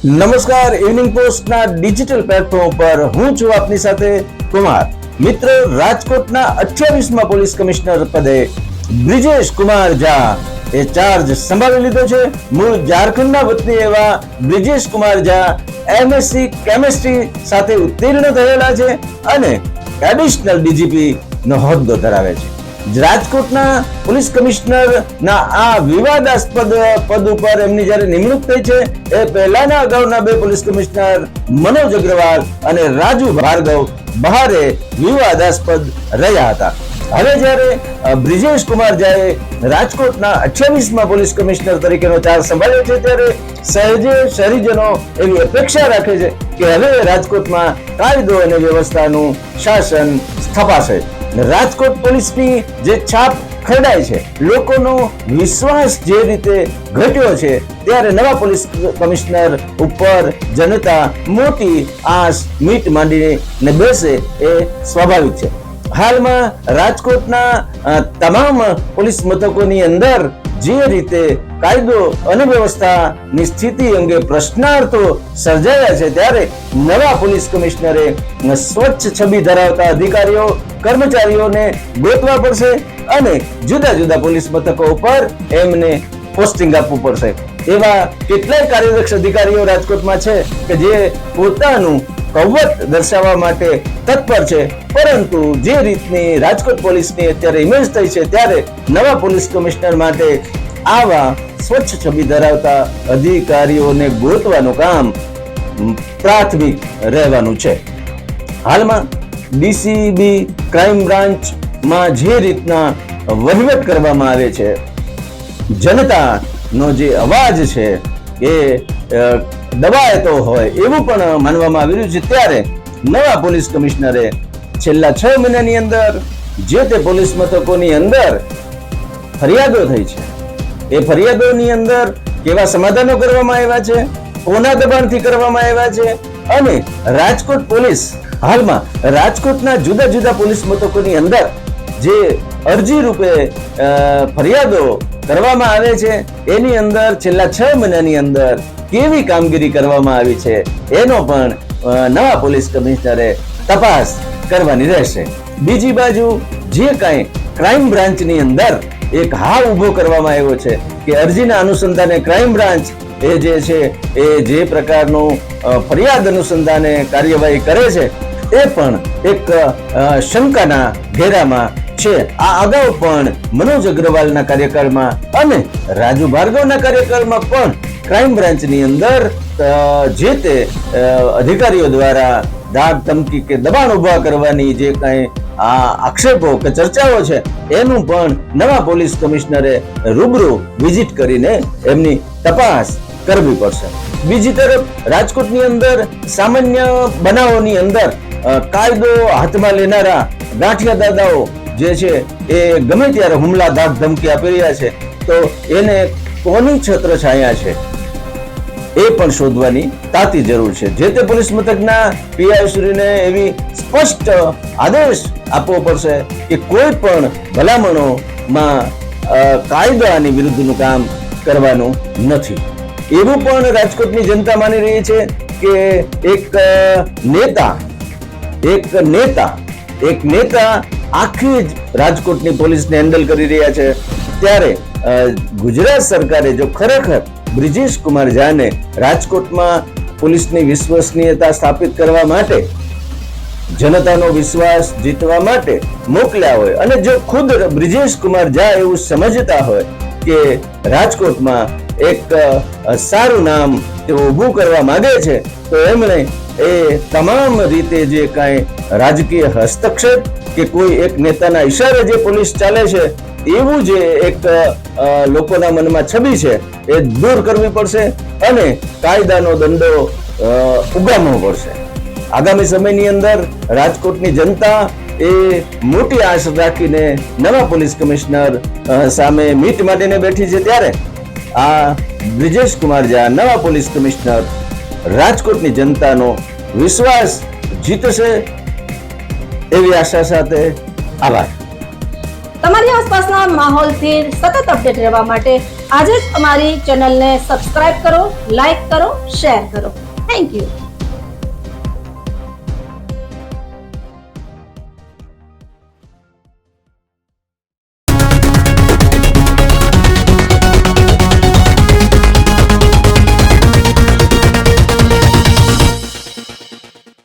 નમસ્કાર, evening પોસ્ટના digital platform પર હું છું આપની સાથે કુમાર. મિત્રો, રાજકોટના 28મા પોલીસ કમિશનર પદે બ્રિજેશ કુમાર ઝા એ ચાર્જ સંભાળી લીધો છે. મૂળ ઝારખંડના વતની એવા બ્રિજેશ કુમાર ઝા એમએસસી કેમિસ્ટ્રી સાથે ઉત્તીર્ણ થયેલા છે અને એડિશનલ ડીજીપી નો હોદ્દો ધરાવે છે. રાજકોટના પોલીસ કમિશનર ના આ વિવાદાસ્પદ પદ ઉપર એમની જ્યારે નિમણૂક થઈ છે એ પહેલાના અગાઉના બે પોલીસ કમિશનર મનોજ અગ્રવાલ અને રાજુ ભાર્ગવ બહારે વિવાદાસ્પદ રહ્યા હતા. હવે જ્યારે બ્રિજેશ કુમાર ઝાએ રાજકોટના 28મા પોલીસ કમિશનર તરીકેનો ચાર્જ સંભાળ્યો છે ત્યારે શહેરીજનો એવી અપેક્ષા રાખે છે કે હવે રાજકોટમાં કાયદો અને વ્યવસ્થાનું શાસન સ્થપાશે. રાજકોટ પોલીસની જે છાપ ખરડાય છે, લોકોનો વિશ્વાસ જે રીતે ઘટ્યો છે, ત્યારે નવા પોલીસ કમિશનર ઉપર જનતા મોટી આશ મીટ માંડીને બેસે એ સ્વાભાવિક છે. હાલમાં રાજકોટના તમામ પોલીસ મથકોની અંદર જે રીતે કાયદો અને વ્યવસ્થાની સ્થિતિ અંગે પ્રશ્નાર્થો સર્જાયા છે, ત્યારે નવા પોલીસ કમિશનરે સ્વચ્છ છબી ધરાવતા અધિકારીઓ કર્મચારીઓને ગોતવા પડશે અને જુદા જુદા પોલીસ મથકો ઉપર એમને પોસ્ટિંગ આપવું પડશે. એવા કેટલાય કાર્યદક્ષ અધિકારીઓ રાજકોટમાં છે કે જે પોતાનું કૌવત દર્શાવવા માટે તત્પર છે, પરંતુ જે રીતની રાજકોટ પોલીસની અત્યારે ઇમેજ થઈ છે, ત્યારે નવા પોલીસ કમિશનર માટે આવા સ્વચ્છ છબી ધરાવતા અધિકારીઓને ગોતવાનું કામ પ્રાથમિક રહેવાનું છે. હાલમાં ડીસીબી ક્રાઇમ બ્રાન્ચમાં જે રીતના વહીવટ કરવામાં આવે છે, જનતાનો જે અવાજ છે એ દબાયતો હોય એવું પણ માનવામાં આવી રહ્યું છે. ત્યારે નવા પોલીસ કમિશનરે છેલ્લા 6 મહિનાની અંદર જે તે પોલીસ મથકોની અંદર ફરિયાદો થઈ છે, એ ફરિયાદોની અંદર કેવા સમાધાનો કરવામાં આવ્યા છે, કોના દબાણથી કરવામાં આવ્યા છે, અને રાજકોટ પોલીસ હાલમાં રાજકોટના જુદા જુદા પોલીસ મથકોની અંદર જે અરજી રૂપે ફરિયાદો કરવામાં આવે છે, એની અંદર છેલ્લા 6 મહિનાની અંદર કેવી કામગીરી કરવામાં આવી છે એનો પણ નવા પોલીસ કમિશનરે તપાસ કરવાની રહેશે. બીજી બાજુ જે કાંઈ ક્રાઇમ બ્રાન્ચની અંદર એક હાવ ઉભો કરવામાં આવ્યો છે કે અરજીના અનુસંધાને ક્રાઇમ બ્રાન્ચ એ જે છે એ જે પ્રકારનું ફરિયાદ અનુસંધાને કાર્યવાહી કરે છે, એ પણ એક શંકાના ઘેરામાં છે. આ અગાઉ પણ મનોજ અગ્રવાલના કાર્યકાળમાં અને રાજુ ભાર્ગવના કાર્યકાળમાં પણ ક્રાઇમ બ્રાન્ચની અંદર જે તે અધિકારીઓ દ્વારા દાગ ધમકી કે દબાણ ઉભા કરવાની જે કાંઈ આક્ષેપો કે ચર્ચાઓ છે, એનું પણ નવા પોલીસ કમિશનરે રૂબરૂ વિઝિટ કરીને એમની તપાસ કરવી પડશે. બીજી તરફ રાજકોટની અંદર સામાન્ય બનાવોની અંદર કાયદો હાથમાં લેનારા ગાંઠિયા દાદાઓ જે છે એ ગમે ત્યારે હુમલા દાગ ધમકી આપી રહ્યા છે, તો એને કોની છત્રછાયા છે એ પણ શોધવાની તાતી જરૂર છે. જે તે પોલીસ મથકના પીઆઈ શ્રીને એવી સ્પષ્ટ આદેશ આપવો પડશે કે કોઈ પણ ભલામણોમાં કાયદાની વિરુદ્ધનું કામ કરવાનું નથી. એવું પણ રાજકોટની જનતા માની રહી છે કે એક નેતા આખી જ રાજકોટની પોલીસને હેન્ડલ કરી રહ્યા છે. ત્યારે ગુજરાત સરકારે જો ખરેખર બ્રિજેશ કુમાર ઝાને રાજકોટમાં પોલીસની વિશ્વસનીયતા સ્થાપિત કરવા માટે, જનતાનો વિશ્વાસ જીતવા માટે મોકલ્યા હોય અને જો ખુદ બ્રિજેશ કુમાર ઝા એવું સમજતા હોય કે રાજકોટમાં એક સારું નામ તેઓ ઊભું કરવા માંગે છે, તો એમણે એ તમામ રીતે જે કાંઈ રાજકીય હસ્તક્ષેપ કે કોઈ એક નેતાના ઈશારે જે પોલીસ ચાલે છે એવું જે એક લોકોના મનમાં છબી છે એ દૂર કરવી પડશે અને કાયદાનો દંડો ઉગામવો પડશે. આગામી સમયની અંદર રાજકોટની જનતા એ મોટી આશ રાખીને નવા પોલીસ કમિશનર સામે મીટ માંડીને બેઠી છે. ત્યારે આ બ્રિજેશ કુમાર ઝા નવા પોલીસ કમિશનર રાજકોટની જનતાનો વિશ્વાસ જીતશે એવી આશા સાથે આભાર. તમારી આસપાસના માહોલથી સતત અપડેટ રહેવા માટે આજે જ અમારી ચેનલને સબસ્ક્રાઇબ કરો, લાઈક કરો, શેર કરો. Thank you.